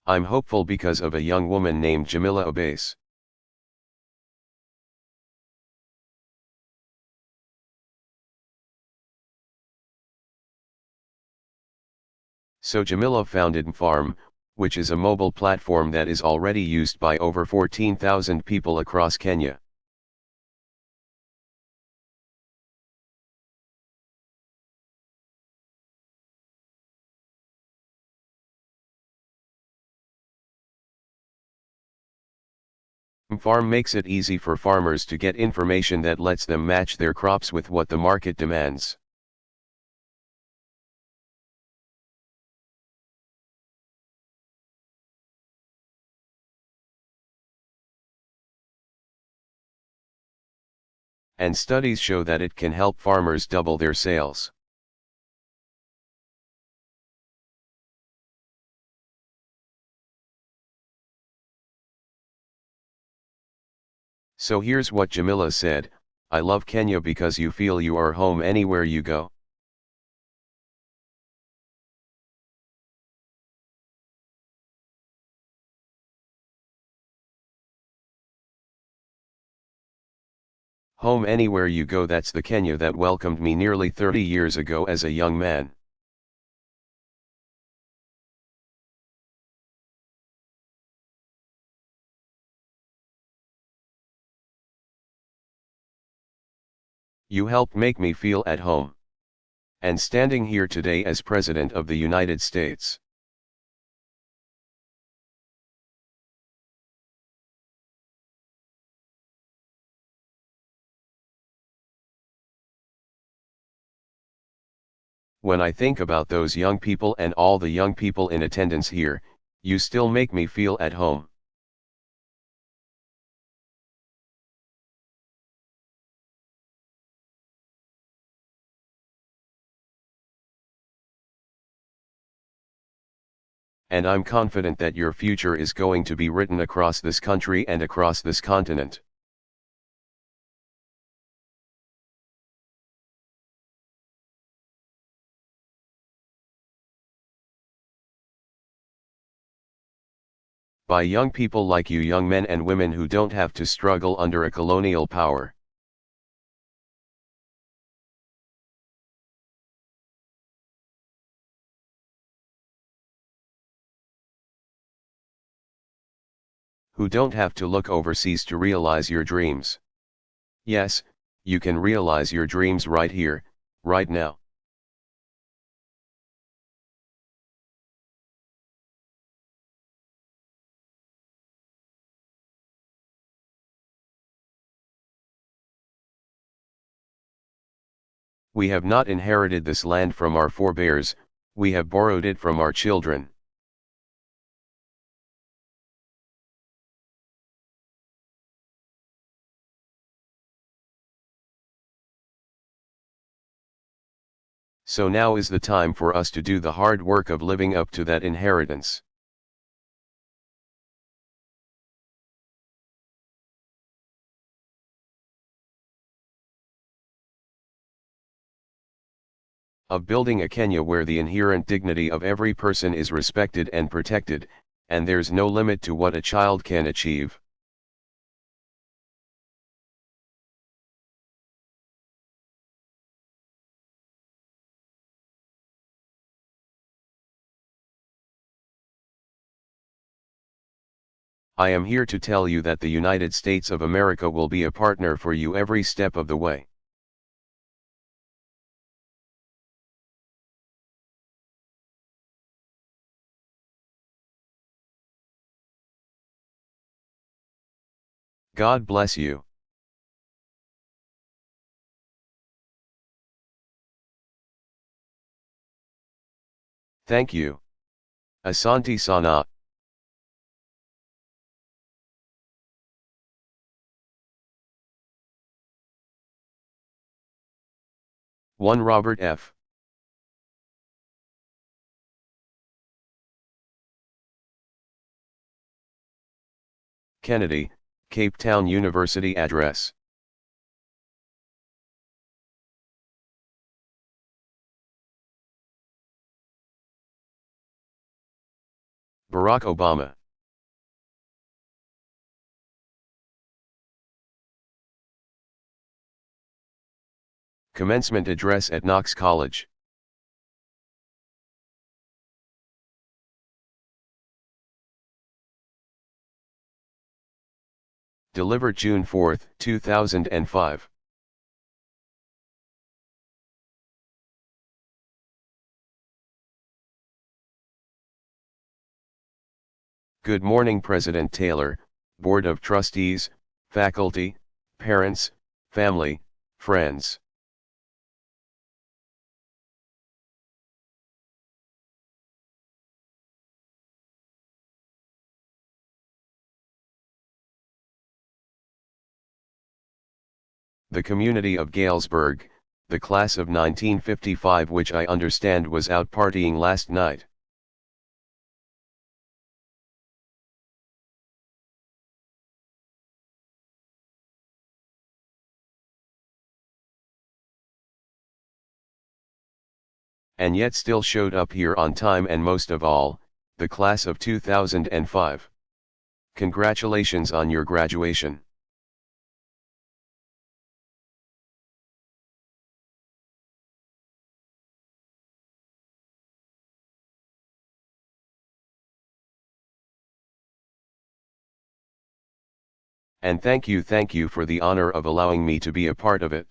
I'm hopeful because of a young woman named Jamila Abbas. So Jamila founded Farm, which is a mobile platform that is already used by over 14,000 people across Kenya. Farm makes it easy for farmers to get information that lets them match their crops with what the market demands. And studies show that it can help farmers double their sales. So here's what Jamila said: I love Kenya because you feel you are home anywhere you go. Home anywhere you go, that's the Kenya that welcomed me nearly 30 years ago as a young man. You helped make me feel at home. And standing here today as President of the United States. When I think about those young people and all the young people in attendance here, you still make me feel at home. And I'm confident that your future is going to be written across this country and across this continent. By young people like you, young men and women who don't have to struggle under a colonial power. Who don't have to look overseas to realize your dreams. Yes, you can realize your dreams right here, right now. We have not inherited this land from our forebears, we have borrowed it from our children. So now is the time for us to do the hard work of living up to that inheritance. Of building a Kenya where the inherent dignity of every person is respected and protected, and there's no limit to what a child can achieve. I am here to tell you that the United States of America will be a partner for you every step of the way. God bless you. Thank you. Asante sana. One Robert F. Kennedy, Cape Town University address. Barack Obama. Commencement address at Knox College. Delivered June 4, 2005. Good morning President Taylor, Board of Trustees, faculty, parents, family, friends. The community of Galesburg, the class of 1955, which I understand was out partying last night. And yet still showed up here on time, and most of all, the class of 2005. Congratulations on your graduation. And thank you for the honor of allowing me to be a part of it.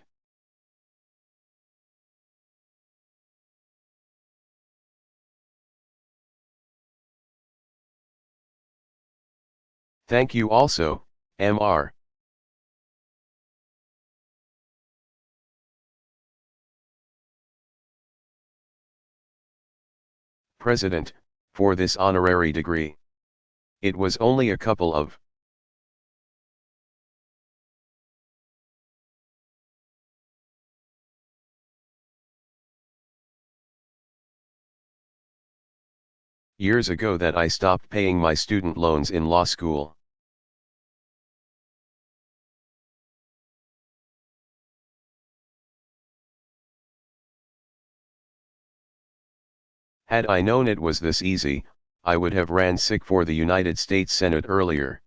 Thank you also, Mr. President, for this honorary degree. It was only a couple of years ago that I stopped paying my student loans in law school. Had I known it was this easy, I would have ran sick for the United States Senate earlier.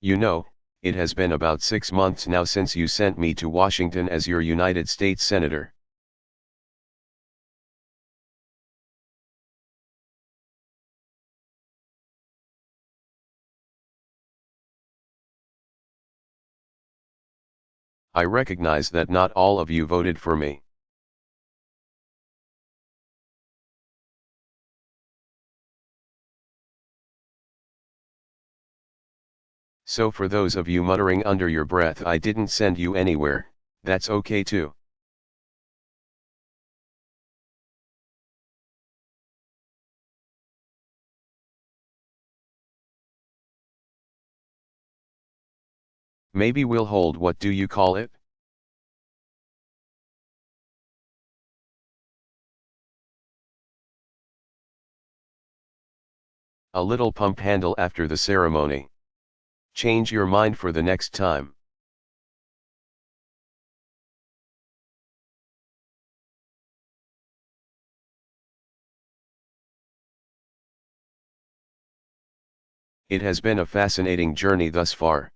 You know, it has been about 6 months now since you sent me to Washington as your United States Senator. I recognize that not all of you voted for me. So for those of you muttering under your breath I didn't send you anywhere, that's okay too. Maybe we'll hold, what do you call it? A little pump handle after the ceremony. Change your mind for the next time. It has been a fascinating journey thus far.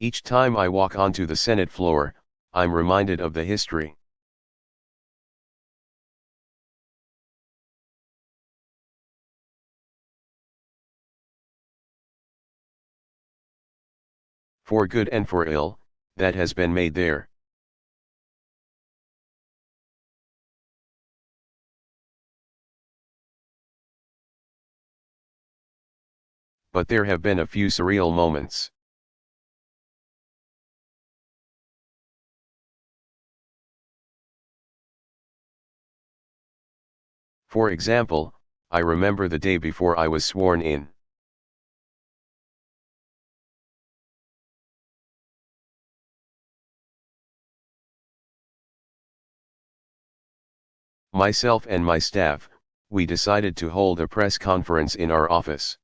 Each time I walk onto the Senate floor, I'm reminded of the history. For good and for ill, that has been made there. But there have been a few surreal moments. For example, I remember the day before I was sworn in. Myself and my staff, we decided to hold a press conference in our office.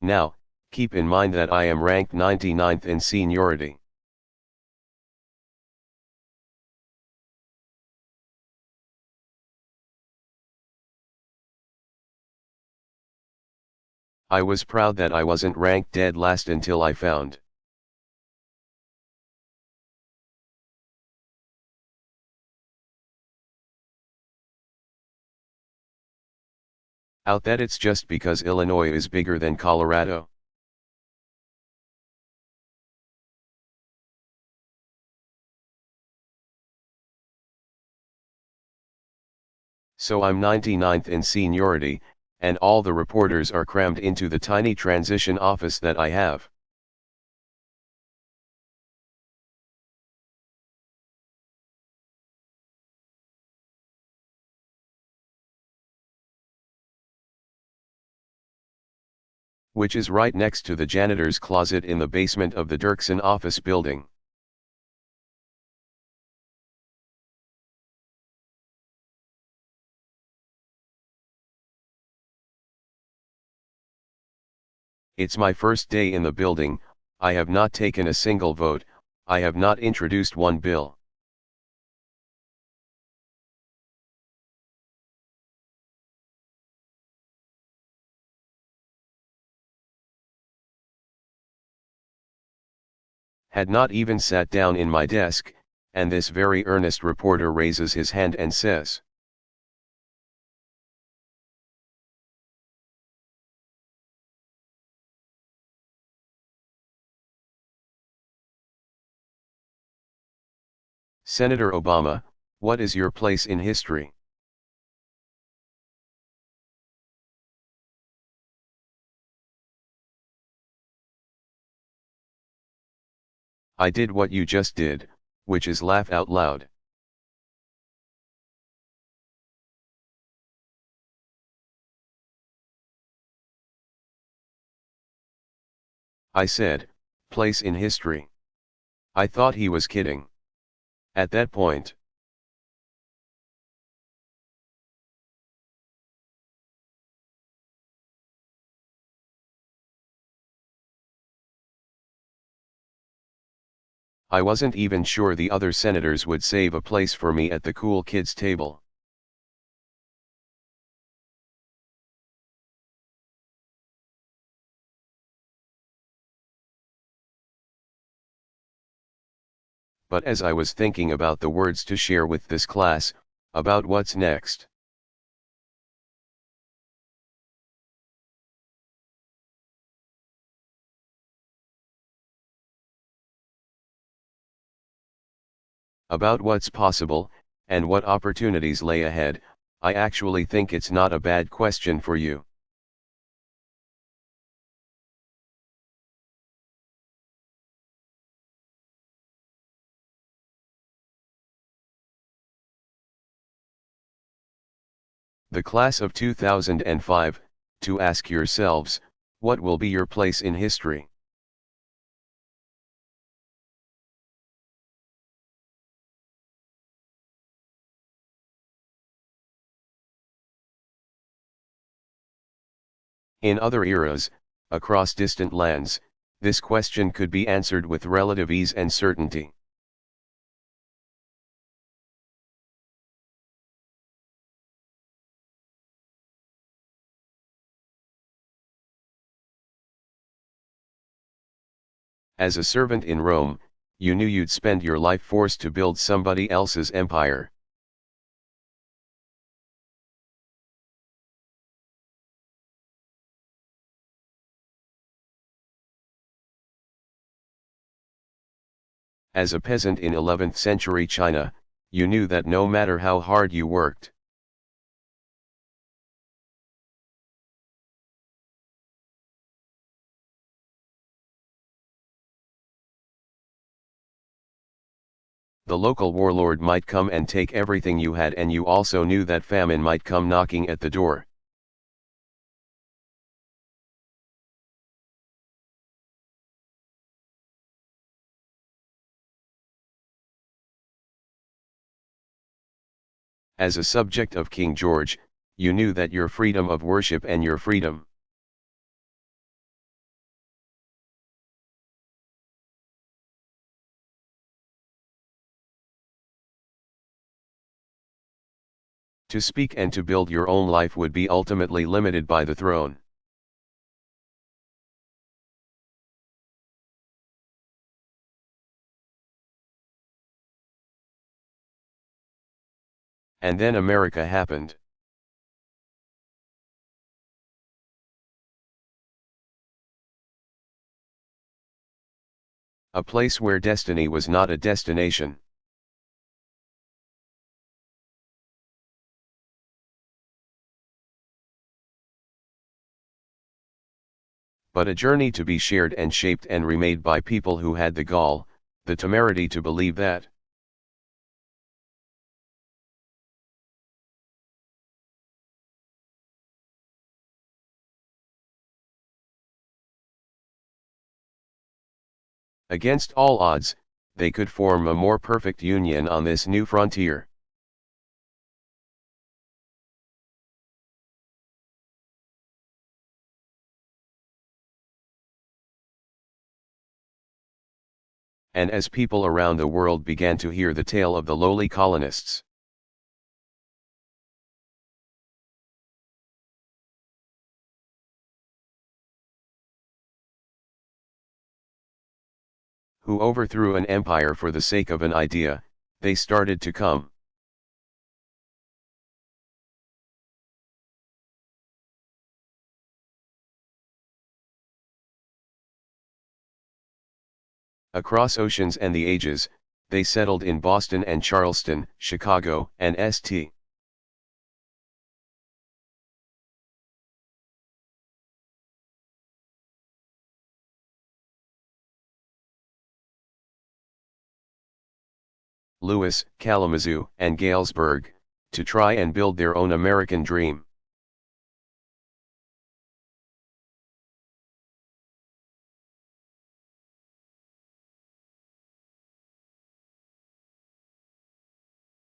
Now, keep in mind that I am ranked 99th in seniority. I was proud that I wasn't ranked dead last until I found out that it's just because Illinois is bigger than Colorado. So I'm 99th in seniority, and all the reporters are crammed into the tiny transition office that I have. Which is right next to the janitor's closet in the basement of the Dirksen office building. It's my first day in the building, I have not taken a single vote, I have not introduced one bill. Had not even sat down in my desk, and this very earnest reporter raises his hand and says, "Senator Obama, what is your place in history?" I did what you just did, which is laugh out loud. I said, "Place in history." I thought he was kidding. At that point, I wasn't even sure the other senators would save a place for me at the cool kids table. But as I was thinking about the words to share with this class, about what's next, about what's possible, and what opportunities lay ahead, I actually think it's not a bad question for you. The class of 2005, to ask yourselves, what will be your place in history? In other eras, across distant lands, this question could be answered with relative ease and certainty. As a servant in Rome, you knew you'd spend your life forced to build somebody else's empire. As a peasant in 11th century China, you knew that no matter how hard you worked, the local warlord might come and take everything you had, and you also knew that famine might come knocking at the door. As a subject of King George, you knew that your freedom of worship and your freedom to speak and to build your own life would be ultimately limited by the throne. And then America happened. A place where destiny was not a destination. But a journey to be shared and shaped and remade by people who had the gall, the temerity to believe that against all odds, they could form a more perfect union on this new frontier. And as people around the world began to hear the tale of the lowly colonists, who overthrew an empire for the sake of an idea, they started to come. Across oceans and the ages, they settled in Boston and Charleston, Chicago, and St. Louis, Kalamazoo, and Galesburg, to try and build their own American dream.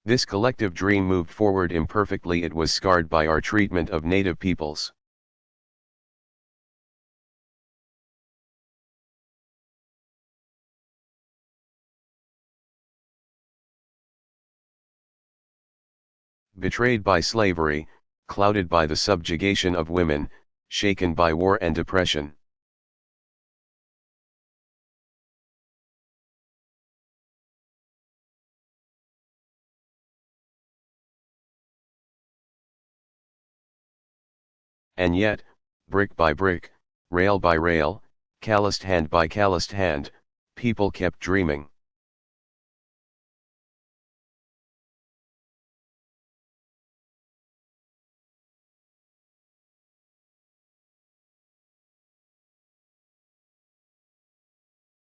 This collective dream moved forward imperfectly. It was scarred by our treatment of native peoples. Betrayed by slavery, clouded by the subjugation of women, shaken by war and depression. And yet, brick by brick, rail by rail, calloused hand by calloused hand, people kept dreaming.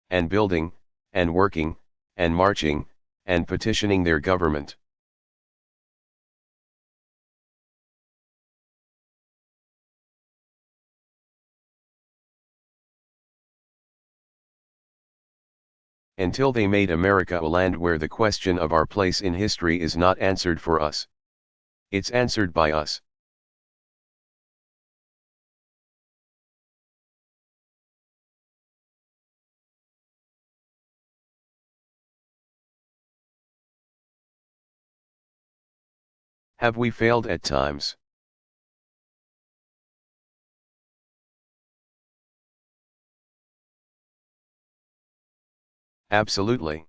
And building, and working, and marching, and petitioning their government. Until they made America a land where the question of our place in history is not answered for us. It's answered by us. Have we failed at times? Absolutely.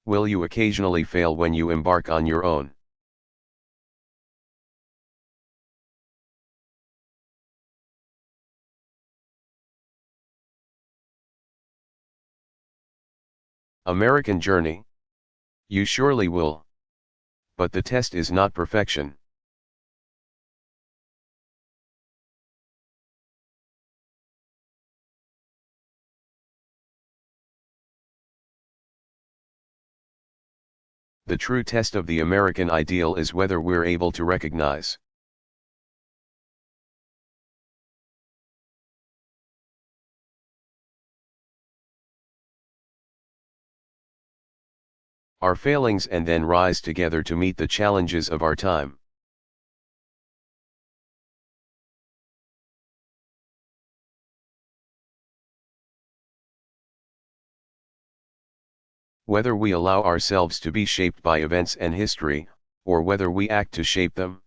Will you occasionally fail when you embark on your own? American journey? You surely will. But the test is not perfection. The true test of the American ideal is whether we're able to recognize our failings, and then rise together to meet the challenges of our time. Whether we allow ourselves to be shaped by events and history, or whether we act to shape them.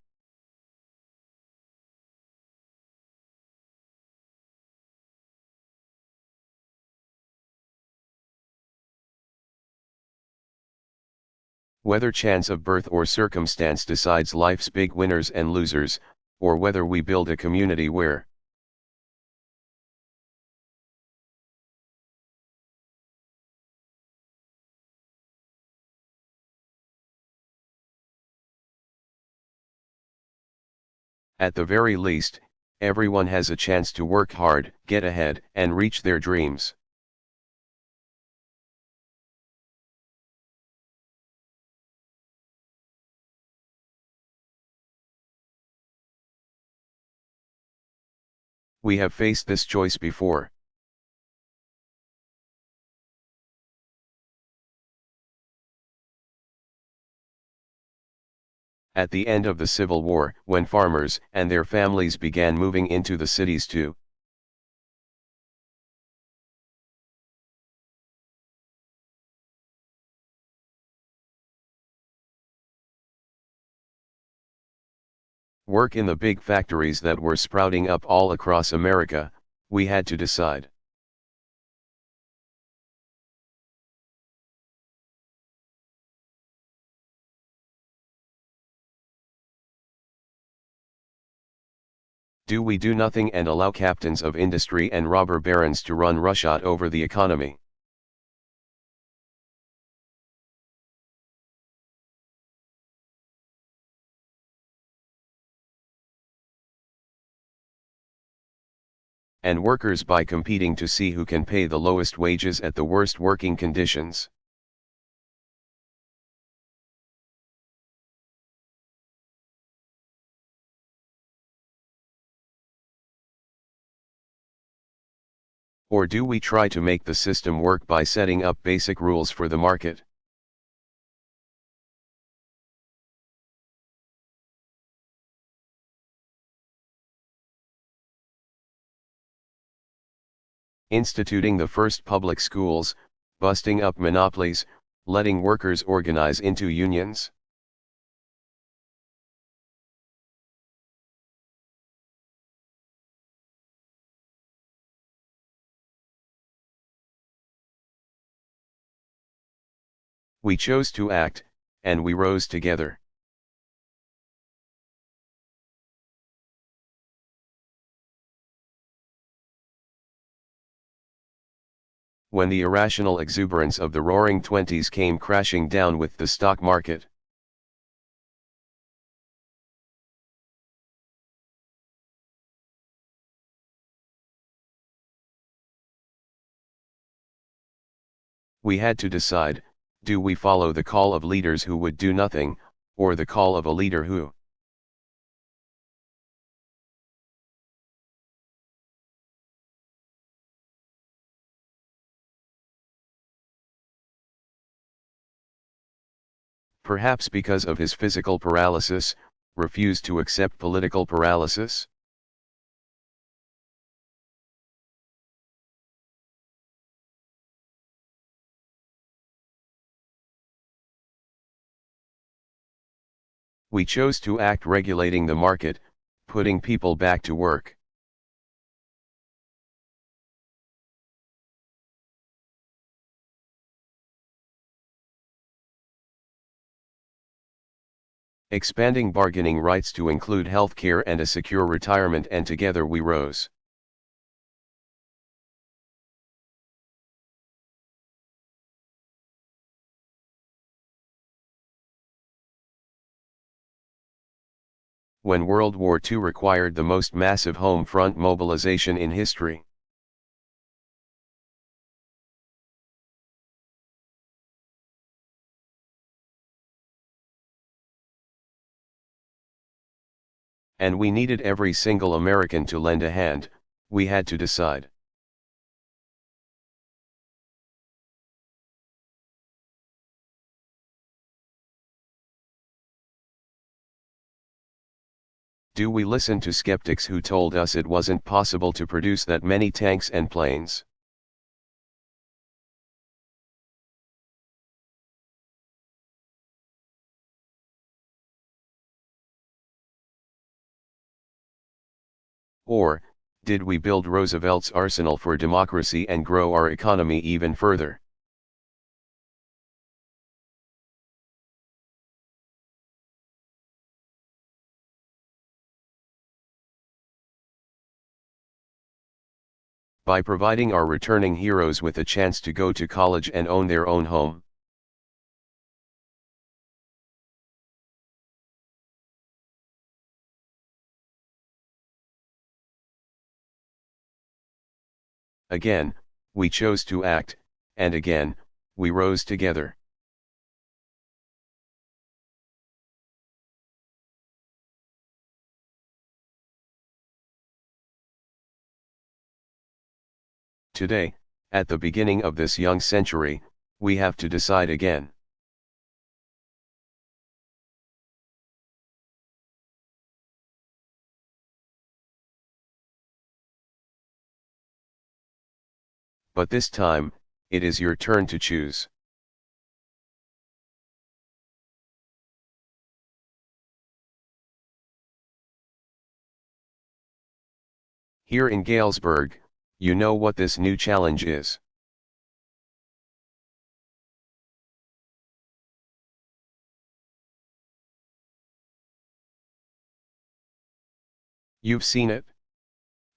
Whether chance of birth or circumstance decides life's big winners and losers, or whether we build a community where at the very least, everyone has a chance to work hard, get ahead, and reach their dreams. We have faced this choice before. At the end of the Civil War, when farmers and their families began moving into the cities to work in the big factories that were sprouting up all across America, we had to decide. Do we do nothing and allow captains of industry and robber barons to run roughshod over the economy? And workers by competing to see who can pay the lowest wages at the worst working conditions? Or do we try to make the system work by setting up basic rules for the market? Instituting the first public schools, busting up monopolies, letting workers organize into unions? We chose to act, and we rose together. When the irrational exuberance of the roaring '20s came crashing down with the stock market, we had to decide, do we follow the call of leaders who would do nothing, or the call of a leader who perhaps because of his physical paralysis, refused to accept political paralysis? We chose to act, regulating the market, putting people back to work. Expanding bargaining rights to include health care and a secure retirement, and together we rose. When World War II required the most massive home front mobilization in history, and we needed every single American to lend a hand, we had to decide. Do we listen to skeptics who told us it wasn't possible to produce that many tanks and planes? Or, did we build Roosevelt's arsenal for democracy and grow our economy even further? By providing our returning heroes with a chance to go to college and own their own home. Again, we chose to act, and again, we rose together. Today, at the beginning of this young century, we have to decide again. But this time, it is your turn to choose. Here in Galesburg, you know what this new challenge is. You've seen it.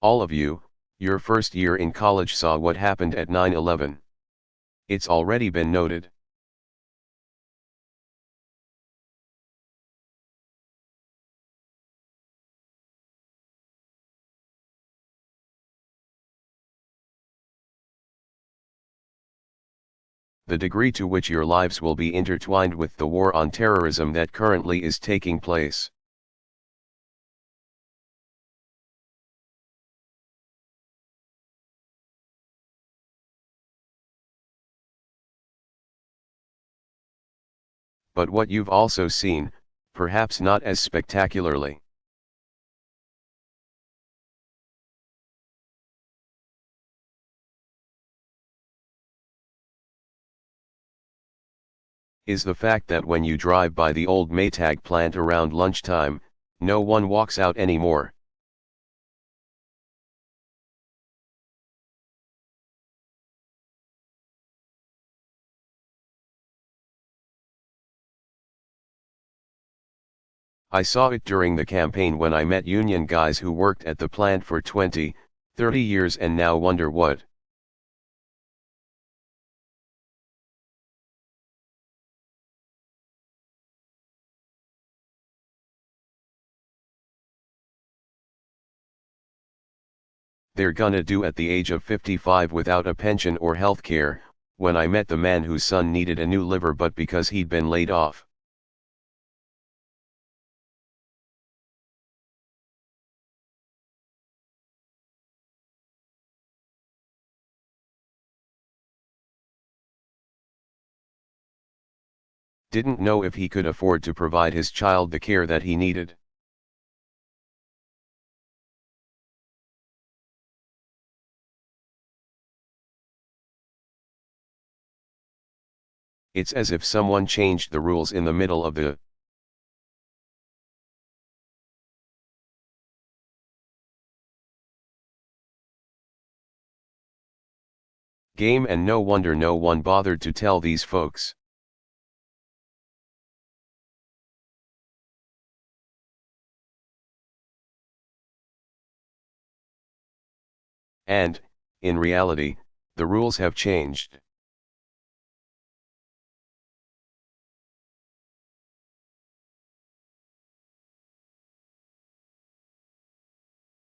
All of you, your first year in college saw what happened at 9/11. It's already been noted. The degree to which your lives will be intertwined with the war on terrorism that currently is taking place. But what you've also seen, perhaps not as spectacularly. Is the fact that when you drive by the old Maytag plant around lunchtime, no one walks out anymore. I saw it during the campaign when I met union guys who worked at the plant for 20, 30 years and now wonder what. They're gonna do at the age of 55 without a pension or health care, when I met the man whose son needed a new liver but because he'd been laid off. Didn't know if he could afford to provide his child the care that he needed. It's as if someone changed the rules in the middle of the game, and no wonder no one bothered to tell these folks. And, in reality, the rules have changed.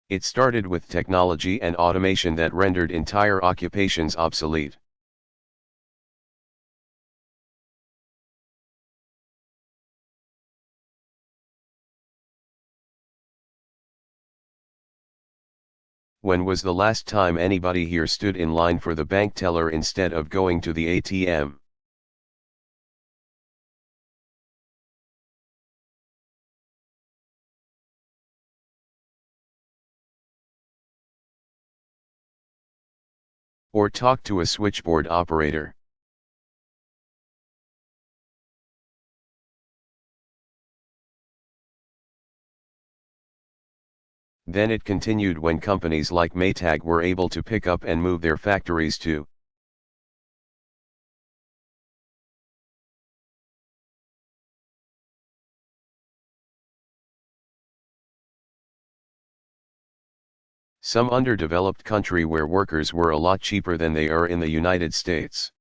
It started with technology and automation that rendered entire occupations obsolete. When was the last time anybody here stood in line for the bank teller instead of going to the ATM? Or talk to a switchboard operator. Then it continued when companies like Maytag were able to pick up and move their factories to some underdeveloped country where workers were a lot cheaper than they are in the United States.